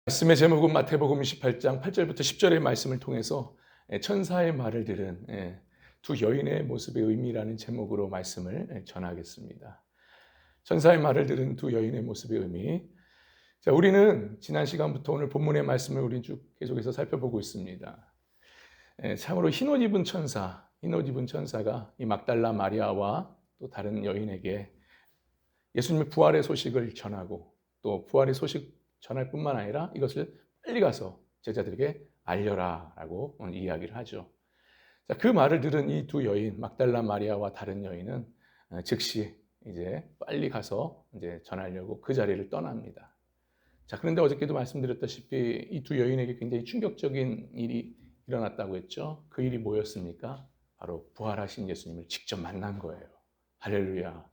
말씀의 제목은 마태복음 28장 8절부터 10절의 말씀을 통해서 천사의 말을 들은 두 여인의 모습의 의미라는 제목으로 말씀을 전하겠습니다. 천사의 말을 들은 두 여인의 모습의 의미. 자, 우리는 지난 시간부터 오늘 본문의 말씀을 우리 쭉 계속해서 살펴보고 있습니다. 참으로 흰옷 입은 천사가 이 막달라 마리아와 또 다른 여인에게 예수님의 부활의 소식을 전하고 또 부활의 소식 전할 뿐만 아니라 이것을 빨리 가서 제자들에게 알려라 라고 이야기를 하죠. 자, 그 말을 들은 이 두 여인, 막달라 마리아와 다른 여인은 즉시 이제 빨리 가서 이제 전하려고 그 자리를 떠납니다. 자, 그런데 어저께도 말씀드렸다시피 이 두 여인에게 굉장히 충격적인 일이 일어났다고 했죠. 그 일이 뭐였습니까? 바로 부활하신 예수님을 직접 만난 거예요. 할렐루야.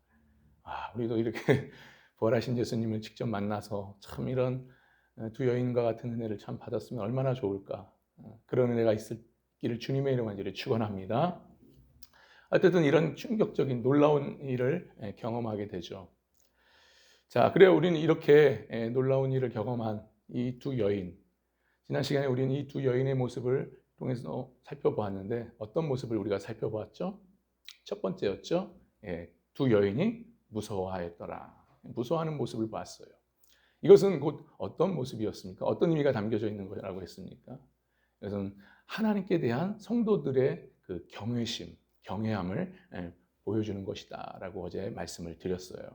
우리도 이렇게 부활하신 예수님을 직접 만나서 참 이런 두 여인과 같은 은혜를 참 받았으면 얼마나 좋을까. 그런 은혜가 있기를 주님의 이름으로 축원합니다. 어쨌든 이런 충격적인 놀라운 일을 경험하게 되죠. 자, 그래 우리는 이렇게 놀라운 일을 경험한 이 두 여인, 지난 시간에 우리는 이 두 여인의 모습을 통해서 살펴보았는데 어떤 모습을 우리가 살펴보았죠? 첫 번째였죠. 두 여인이 무서워하였더라. 무서워하는 모습을 봤어요. 이것은 곧 어떤 모습이었습니까? 어떤 의미가 담겨져 있는 거라고 했습니까? 이것은 하나님께 대한 성도들의 그 경외심, 경외함을 보여주는 것이다라고 어제 말씀을 드렸어요.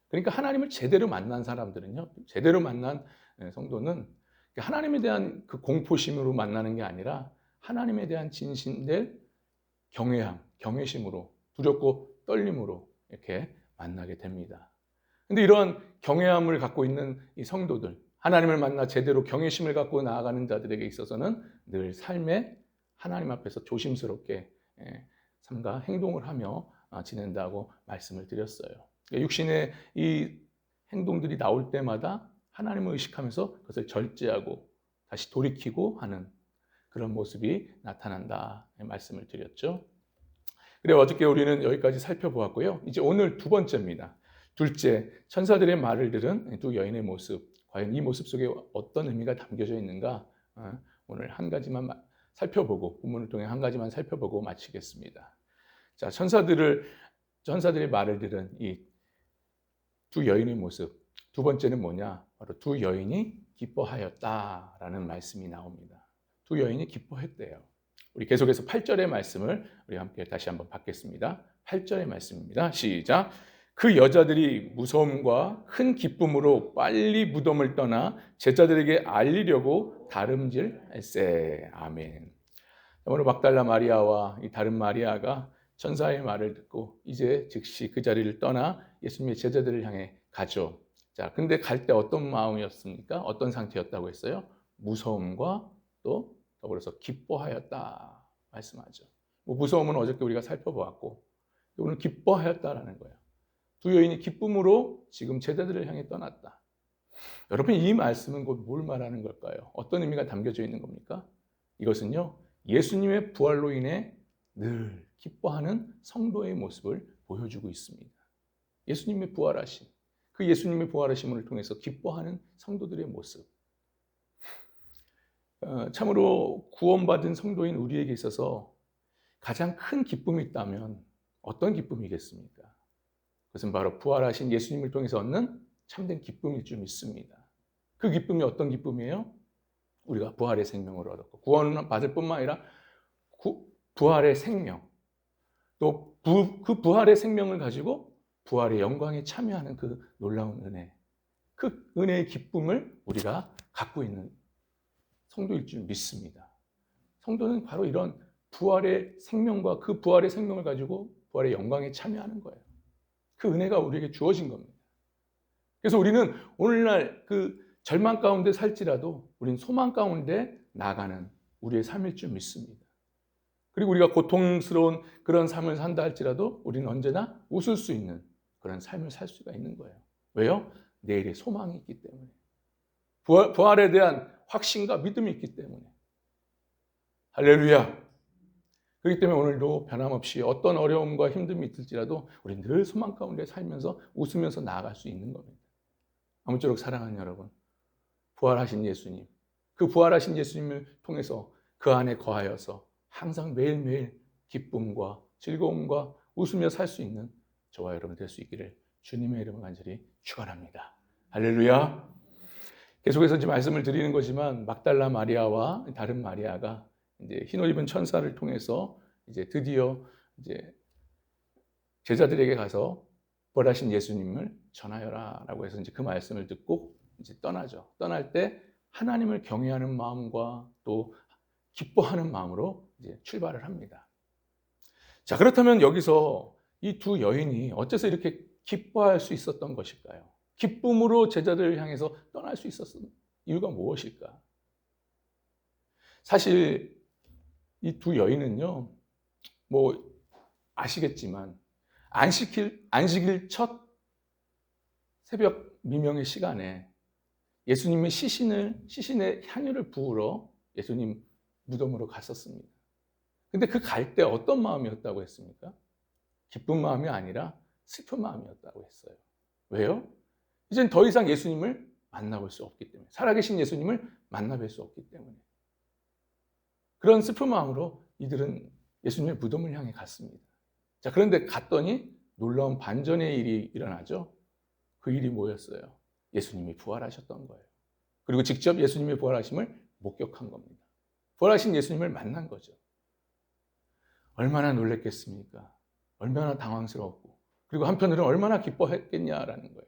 그러니까 하나님을 제대로 만난 사람들은요, 제대로 만난 성도는 하나님에 대한 그 공포심으로 만나는 게 아니라 하나님에 대한 진심된 경외함, 경외심으로 두렵고 떨림으로 이렇게 만나게 됩니다. 근데 이러한 경외함을 갖고 있는 이 성도들, 하나님을 만나 제대로 경외심을 갖고 나아가는 자들에게 있어서는 늘 삶에 하나님 앞에서 조심스럽게 삶과 행동을 하며 지낸다고 말씀을 드렸어요. 육신의 이 행동들이 나올 때마다 하나님을 의식하면서 그것을 절제하고 다시 돌이키고 하는 그런 모습이 나타난다 말씀을 드렸죠. 그래 어저께 우리는 여기까지 살펴보았고요. 이제 오늘 두 번째입니다. 둘째, 천사들의 말을 들은 두 여인의 모습. 과연 이 모습 속에 어떤 의미가 담겨져 있는가? 오늘 한 가지만 살펴보고 본문을 통해 한 가지만 살펴보고 마치겠습니다. 자, 천사들의 말을 들은 이 두 여인의 모습. 두 번째는 뭐냐? 바로 두 여인이 기뻐하였다라는 말씀이 나옵니다. 두 여인이 기뻐했대요. 우리 계속해서 8절의 말씀을 우리 함께 다시 한번 받겠습니다. 8절의 말씀입니다. 시작. 그 여자들이 무서움과 큰 기쁨으로 빨리 무덤을 떠나 제자들에게 알리려고 다름질세. 아멘. 오늘 막달라 마리아와 이 다른 마리아가 천사의 말을 듣고 이제 즉시 그 자리를 떠나 예수님의 제자들을 향해 가죠. 자, 근데 갈 때 어떤 마음이었습니까? 어떤 상태였다고 했어요? 무서움과 또 더불어서 기뻐하였다 말씀하죠. 무서움은 어저께 우리가 살펴보았고 오늘 기뻐하였다라는 거예요. 두 여인이 기쁨으로 지금 제자들을 향해 떠났다. 여러분, 이 말씀은 곧 뭘 말하는 걸까요? 어떤 의미가 담겨져 있는 겁니까? 이것은요, 예수님의 부활로 인해 늘 기뻐하는 성도의 모습을 보여주고 있습니다. 예수님의 부활하심, 그 예수님의 부활하심을 통해서 기뻐하는 성도들의 모습. 참으로 구원받은 성도인 우리에게 있어서 가장 큰 기쁨이 있다면 어떤 기쁨이겠습니까? 그것은 바로 부활하신 예수님을 통해서 얻는 참된 기쁨일 줄 믿습니다. 그 기쁨이 어떤 기쁨이에요? 우리가 부활의 생명을 얻었고 구원을 받을 뿐만 아니라 부활의 생명, 또 그 부활의 생명을 가지고 부활의 영광에 참여하는 그 놀라운 은혜, 그 은혜의 기쁨을 우리가 갖고 있는 성도일 줄 믿습니다. 성도는 바로 이런 부활의 생명과 그 부활의 생명을 가지고 부활의 영광에 참여하는 거예요. 그 은혜가 우리에게 주어진 겁니다. 그래서 우리는 오늘날 그 절망 가운데 살지라도 우리는 소망 가운데 나가는 우리의 삶일 줄 믿습니다. 그리고 우리가 고통스러운 그런 삶을 산다 할지라도 우리는 언제나 웃을 수 있는 그런 삶을 살 수가 있는 거예요. 왜요? 내일의 소망이 있기 때문에. 부활에 대한 확신과 믿음이 있기 때문에. 할렐루야. 그렇기 때문에 오늘도 변함없이 어떤 어려움과 힘듦이 있을지라도 우리는 늘 소망 가운데 살면서 웃으면서 나아갈 수 있는 겁니다. 아무쪼록 사랑하는 여러분, 부활하신 예수님, 그 부활하신 예수님을 통해서 그 안에 거하여서 항상 매일매일 기쁨과 즐거움과 웃으며 살 수 있는 저와 여러분 될 수 있기를 주님의 이름으로 간절히 축원합니다. 할렐루야. 계속해서 이제 말씀을 드리는 거지만 막달라 마리아와 다른 마리아가 이제 흰옷 입은 천사를 통해서 이제 드디어 이제 제자들에게 가서 부활하신 예수님을 전하여라라고 해서 이제 그 말씀을 듣고 이제 떠나죠. 떠날 때 하나님을 경외하는 마음과 또 기뻐하는 마음으로 이제 출발을 합니다. 자, 그렇다면 여기서 이 두 여인이 어째서 이렇게 기뻐할 수 있었던 것일까요? 기쁨으로 제자들을 향해서 떠날 수 있었던 이유가 무엇일까? 사실 이 두 여인은요, 뭐 아시겠지만 안식일 첫 새벽 미명의 시간에 예수님의 시신의 향유를 부으러 예수님 무덤으로 갔었습니다. 근데 그 갈 때 어떤 마음이었다고 했습니까? 기쁜 마음이 아니라 슬픈 마음이었다고 했어요. 왜요? 이젠 더 이상 예수님을 만나볼 수 없기 때문에, 살아계신 예수님을 만나뵐 수 없기 때문에. 그런 슬픈 마음으로 이들은 예수님의 무덤을 향해 갔습니다. 자, 그런데 갔더니 놀라운 반전의 일이 일어나죠. 그 일이 뭐였어요? 예수님이 부활하셨던 거예요. 그리고 직접 예수님의 부활하심을 목격한 겁니다. 부활하신 예수님을 만난 거죠. 얼마나 놀랬겠습니까? 얼마나 당황스러웠고, 그리고 한편으로는 얼마나 기뻐했겠냐라는 거예요.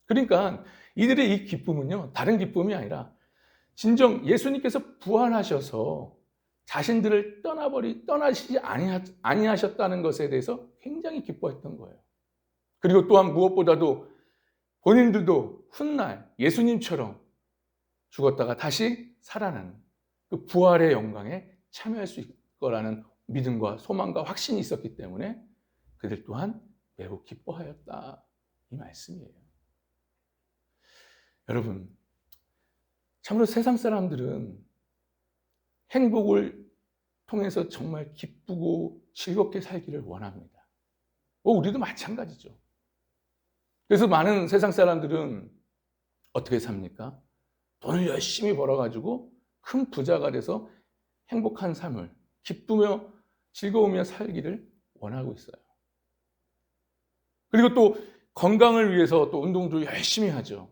그러니까 이들의 이 기쁨은요, 다른 기쁨이 아니라 진정 예수님께서 부활하셔서 자신들을 떠나시지 아니하셨다는 것에 대해서 굉장히 기뻐했던 거예요. 그리고 또한 무엇보다도 본인들도 훗날 예수님처럼 죽었다가 다시 살아나는 그 부활의 영광에 참여할 수 있을 거라는 믿음과 소망과 확신이 있었기 때문에 그들 또한 매우 기뻐하였다, 이 말씀이에요. 여러분, 참으로 세상 사람들은 행복을 통해서 정말 기쁘고 즐겁게 살기를 원합니다. 우리도 마찬가지죠. 그래서 많은 세상 사람들은 어떻게 삽니까? 돈을 열심히 벌어가지고 큰 부자가 돼서 행복한 삶을 기쁘며 즐거우며 살기를 원하고 있어요. 그리고 또 건강을 위해서 또 운동도 열심히 하죠.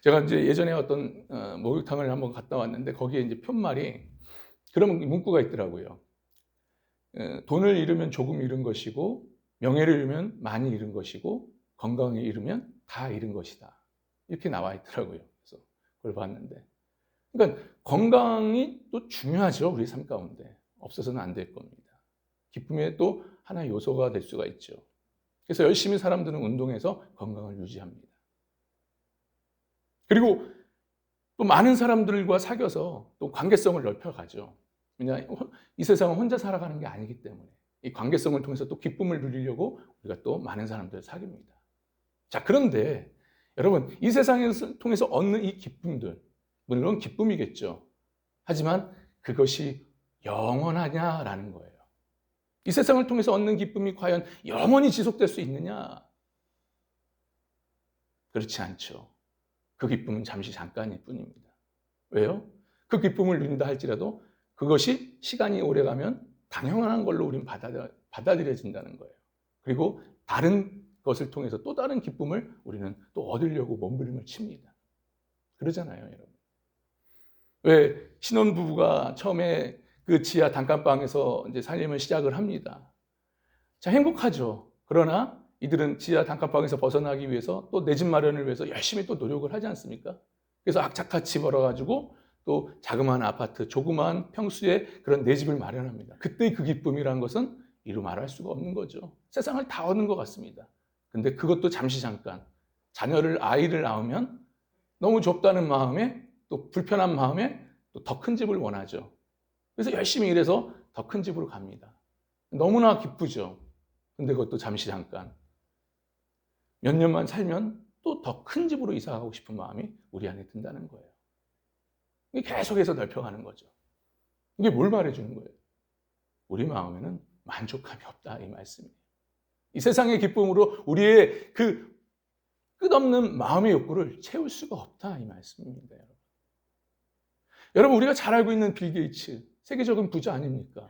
제가 이제 예전에 어떤 목욕탕을 한번 갔다 왔는데 거기에 이제 편말이 그런 문구가 있더라고요. 돈을 잃으면 조금 잃은 것이고, 명예를 잃으면 많이 잃은 것이고, 건강을 잃으면 다 잃은 것이다. 이렇게 나와 있더라고요. 그래서 그걸 봤는데, 그러니까 건강이 또 중요하죠. 우리 삶 가운데 없어서는 안 될 겁니다. 기쁨의 또 하나의 요소가 될 수가 있죠. 그래서 열심히 사람들은 운동해서 건강을 유지합니다. 그리고 또 많은 사람들과 사귀어서 또 관계성을 넓혀가죠. 왜냐, 이 세상은 혼자 살아가는 게 아니기 때문에 이 관계성을 통해서 또 기쁨을 누리려고 우리가 또 많은 사람들을 사귀입니다. 자, 그런데 여러분, 이 세상을 통해서 얻는 이 기쁨들, 물론 기쁨이겠죠. 하지만 그것이 영원하냐라는 거예요. 이 세상을 통해서 얻는 기쁨이 과연 영원히 지속될 수 있느냐? 그렇지 않죠. 그 기쁨은 잠시 잠깐일 뿐입니다. 왜요? 그 기쁨을 누린다 할지라도 그것이 시간이 오래가면 당연한 걸로 우리는 받아들여진다는 거예요. 그리고 다른 것을 통해서 또 다른 기쁨을 우리는 또 얻으려고 몸부림을 칩니다. 그러잖아요, 여러분. 왜 신혼부부가 처음에 그 지하 단칸방에서 이제 살림을 시작을 합니다. 자, 행복하죠. 그러나 이들은 지하 단칸방에서 벗어나기 위해서 또 내 집 마련을 위해서 열심히 또 노력을 하지 않습니까? 그래서 악착같이 벌어가지고 또 자그마한 아파트, 조그마한 평수에 그런 내 집을 마련합니다. 그때의 그 기쁨이라는 것은 이루 말할 수가 없는 거죠. 세상을 다 얻는 것 같습니다. 근데 그것도 잠시 잠깐, 아이를 낳으면 너무 좁다는 마음에 또 불편한 마음에 또 더 큰 집을 원하죠. 그래서 열심히 일해서 더 큰 집으로 갑니다. 너무나 기쁘죠. 근데 그것도 잠시 잠깐. 몇 년만 살면 또 더 큰 집으로 이사 가고 싶은 마음이 우리 안에 든다는 거예요. 이게 계속해서 넓혀가는 거죠. 이게 뭘 말해주는 거예요? 우리 마음에는 만족함이 없다, 이 말씀이에요. 이 세상의 기쁨으로 우리의 그 끝없는 마음의 욕구를 채울 수가 없다 이 말씀입니다. 여러분 우리가 잘 알고 있는 빌 게이츠 세계적인 부자 아닙니까?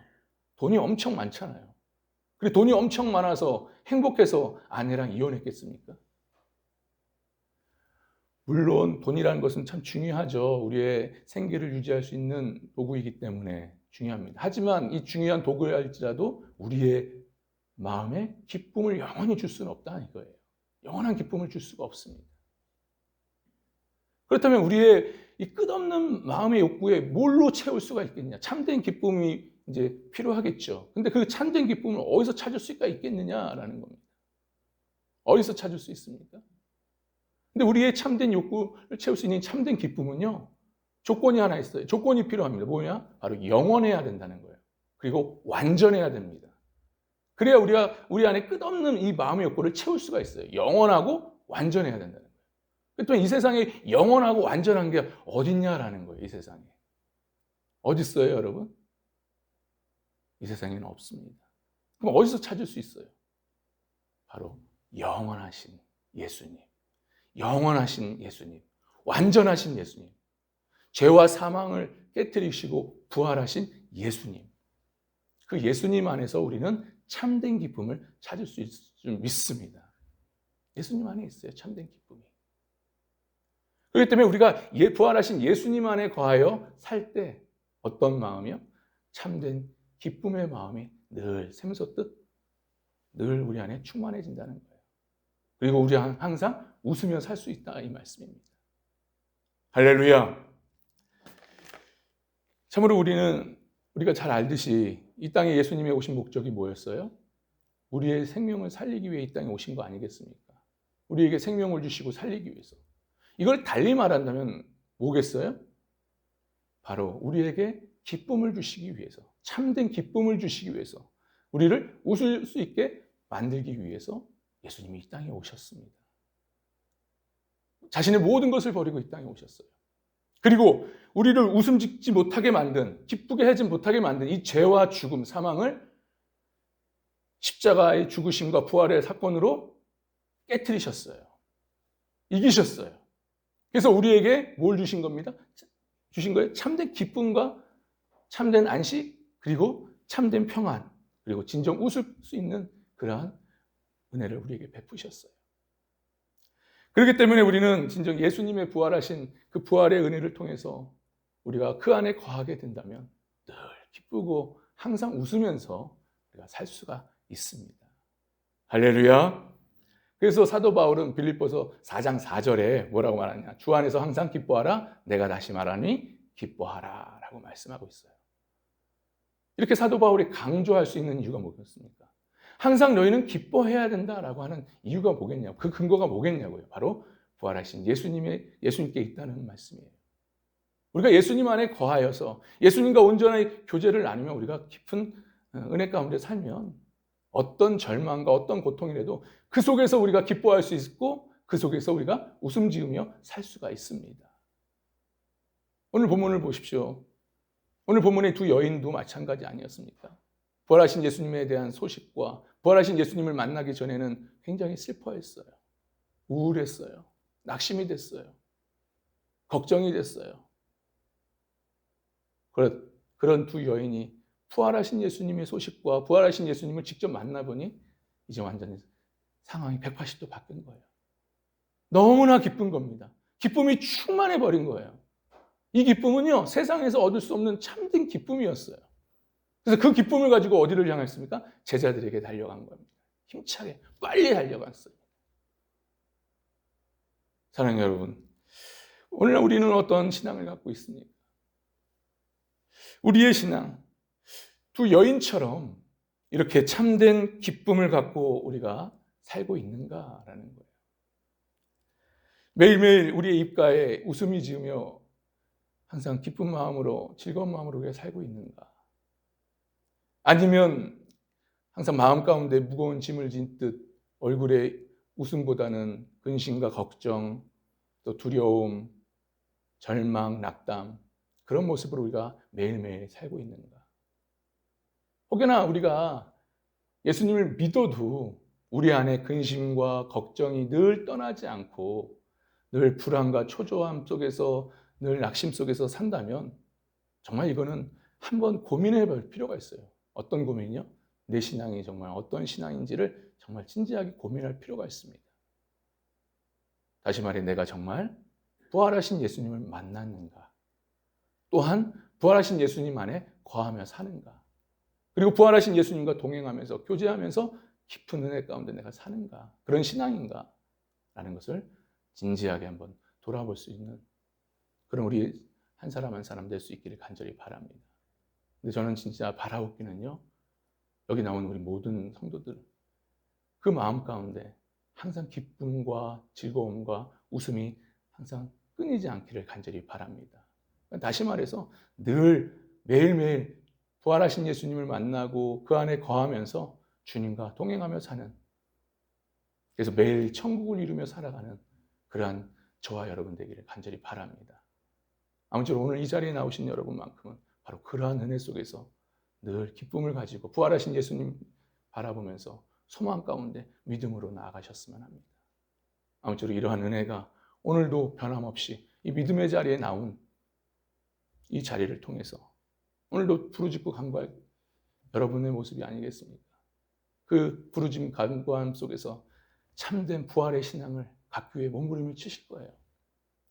돈이 엄청 많잖아요. 그리고 돈이 엄청 많아서 행복해서 아내랑 이혼했겠습니까? 물론 돈이라는 것은 참 중요하죠. 우리의 생계를 유지할 수 있는 도구이기 때문에 중요합니다. 하지만 이 중요한 도구일지라도 우리의 마음에 기쁨을 영원히 줄 수는 없다 이거예요. 영원한 기쁨을 줄 수가 없습니다. 그렇다면 우리의 이 끝없는 마음의 욕구에 뭘로 채울 수가 있겠냐? 참된 기쁨이 이제 필요하겠죠. 근데 그 참된 기쁨을 어디서 찾을 수가 있겠느냐라는 겁니다. 어디서 찾을 수 있습니까? 근데 우리의 참된 욕구를 채울 수 있는 참된 기쁨은요, 조건이 하나 있어요. 조건이 필요합니다. 뭐냐? 바로 영원해야 된다는 거예요. 그리고 완전해야 됩니다. 그래야 우리 안에 끝없는 이 마음의 욕구를 채울 수가 있어요. 영원하고 완전해야 된다는 거예요. 또 이 세상에 영원하고 완전한 게 어딨냐라는 거예요. 이 세상에. 어디 있어요, 여러분? 이 세상에는 없습니다. 그럼 어디서 찾을 수 있어요? 바로 영원하신 예수님. 영원하신 예수님. 완전하신 예수님. 죄와 사망을 깨뜨리시고 부활하신 예수님. 그 예수님 안에서 우리는 참된 기쁨을 찾을 수 있을 줄 믿습니다. 예수님 안에 있어요. 참된 기쁨이. 그렇기 때문에 우리가 부활하신 예수님 안에 거하여 살 때 어떤 마음이요? 참된 기쁨의 마음이 늘 샘솟듯 늘 우리 안에 충만해진다는 거예요. 그리고 우리 항상 웃으며 살 수 있다 이 말씀입니다. 할렐루야. 참으로 우리가 잘 알듯이 이 땅에 예수님이 오신 목적이 뭐였어요? 우리의 생명을 살리기 위해 이 땅에 오신 거 아니겠습니까? 우리에게 생명을 주시고 살리기 위해서. 이걸 달리 말한다면 뭐겠어요? 바로 우리에게 기쁨을 주시기 위해서, 참된 기쁨을 주시기 위해서, 우리를 웃을 수 있게 만들기 위해서 예수님이 이 땅에 오셨습니다. 자신의 모든 것을 버리고 이 땅에 오셨어요. 그리고 우리를 웃음 짓지 못하게 만든, 기쁘게 하지 못하게 만든 이 죄와 죽음, 사망을 십자가의 죽으심과 부활의 사건으로 깨트리셨어요. 이기셨어요. 그래서 우리에게 뭘 주신 겁니다? 주신 거예요? 참된 기쁨과 참된 안식, 그리고 참된 평안, 그리고 진정 웃을 수 있는 그러한 은혜를 우리에게 베푸셨어요. 그렇기 때문에 우리는 진정 예수님의 부활하신 그 부활의 은혜를 통해서 우리가 그 안에 거하게 된다면 늘 기쁘고 항상 웃으면서 우리가 살 수가 있습니다. 할렐루야. 그래서 사도 바울은 빌립보서 4장 4절에 뭐라고 말하냐? 주 안에서 항상 기뻐하라. 내가 다시 말하니 기뻐하라 라고 말씀하고 있어요. 이렇게 사도 바울이 강조할 수 있는 이유가 뭐겠습니까? 항상 너희는 기뻐해야 된다라고 하는 이유가 뭐겠냐고, 그 근거가 뭐겠냐고요. 바로 부활하신 예수님께 있다는 말씀이에요. 우리가 예수님 안에 거하여서 예수님과 온전한 교제를 나누면 우리가 깊은 은혜 가운데 살면 어떤 절망과 어떤 고통이라도 그 속에서 우리가 기뻐할 수 있고 그 속에서 우리가 웃음 지으며 살 수가 있습니다. 오늘 본문을 보십시오. 오늘 본문의 두 여인도 마찬가지 아니었습니까? 부활하신 예수님에 대한 소식과 부활하신 예수님을 만나기 전에는 굉장히 슬퍼했어요. 우울했어요. 낙심이 됐어요. 걱정이 됐어요. 그런 두 여인이 부활하신 예수님의 소식과 부활하신 예수님을 직접 만나보니 이제 완전히 상황이 180도 바뀐 거예요. 너무나 기쁜 겁니다. 기쁨이 충만해버린 거예요. 이 기쁨은요, 세상에서 얻을 수 없는 참된 기쁨이었어요. 그래서 그 기쁨을 가지고 어디를 향했습니까? 제자들에게 달려간 겁니다. 힘차게 빨리 달려갔어요. 사랑하는 여러분, 오늘날 우리는 어떤 신앙을 갖고 있습니까? 우리의 신앙, 두 여인처럼 이렇게 참된 기쁨을 갖고 우리가 살고 있는가라는 거예요. 매일매일 우리의 입가에 웃음이 지으며 항상 기쁜 마음으로, 즐거운 마음으로 우리가 살고 있는가? 아니면 항상 마음 가운데 무거운 짐을 진 듯 얼굴에 웃음보다는 근심과 걱정, 또 두려움, 절망, 낙담, 그런 모습으로 우리가 매일매일 살고 있는가? 혹여나 우리가 예수님을 믿어도 우리 안에 근심과 걱정이 늘 떠나지 않고 늘 불안과 초조함 속에서 늘 낙심 속에서 산다면 정말 이거는 한번 고민해 볼 필요가 있어요. 어떤 고민이요? 내 신앙이 정말 어떤 신앙인지를 정말 진지하게 고민할 필요가 있습니다. 다시 말해 내가 정말 부활하신 예수님을 만났는가? 또한 부활하신 예수님 안에 거하며 사는가? 그리고 부활하신 예수님과 동행하면서 교제하면서 깊은 은혜 가운데 내가 사는가? 그런 신앙인가? 라는 것을 진지하게 한번 돌아볼 수 있는 그런 우리 한 사람 한 사람 될 수 있기를 간절히 바랍니다. 근데 저는 진짜 바라옵기는요. 여기 나온 우리 모든 성도들 그 마음 가운데 항상 기쁨과 즐거움과 웃음이 항상 끊이지 않기를 간절히 바랍니다. 다시 말해서 늘 매일매일 부활하신 예수님을 만나고 그 안에 거하면서 주님과 동행하며 사는 그래서 매일 천국을 이루며 살아가는 그러한 저와 여러분 되기를 간절히 바랍니다. 아무쪼록 오늘 이 자리에 나오신 여러분만큼은 바로 그러한 은혜 속에서 늘 기쁨을 가지고 부활하신 예수님 바라보면서 소망 가운데 믿음으로 나아가셨으면 합니다. 아무쪼록 이러한 은혜가 오늘도 변함없이 이 믿음의 자리에 나온 이 자리를 통해서 오늘도 부르짖고 간구할 여러분의 모습이 아니겠습니까? 그 부르짖음 간구함 속에서 참된 부활의 신앙을 각 교회에 몸부림을 치실 거예요.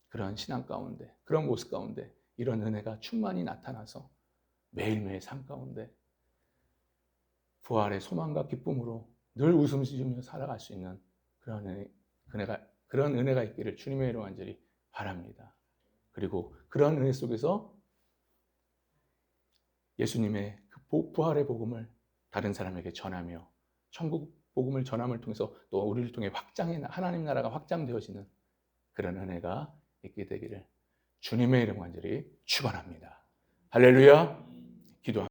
그런 신앙 가운데, 그런 모습 가운데 이런 은혜가 충만히 나타나서 매일매일 삶 가운데 부활의 소망과 기쁨으로 늘 웃음 지으며 살아갈 수 있는 그런 은혜가 있기를 주님의 이름으로 간절히 바랍니다. 그리고 그런 은혜 속에서 예수님의 그 부활의 복음을 다른 사람에게 전하며 천국 복음을 전함을 통해서 또 우리를 통해 하나님 나라가 확장되어지는 그런 은혜가 있게 되기를 주님의 이름 간절히 축원합니다. 할렐루야. 기도합니다.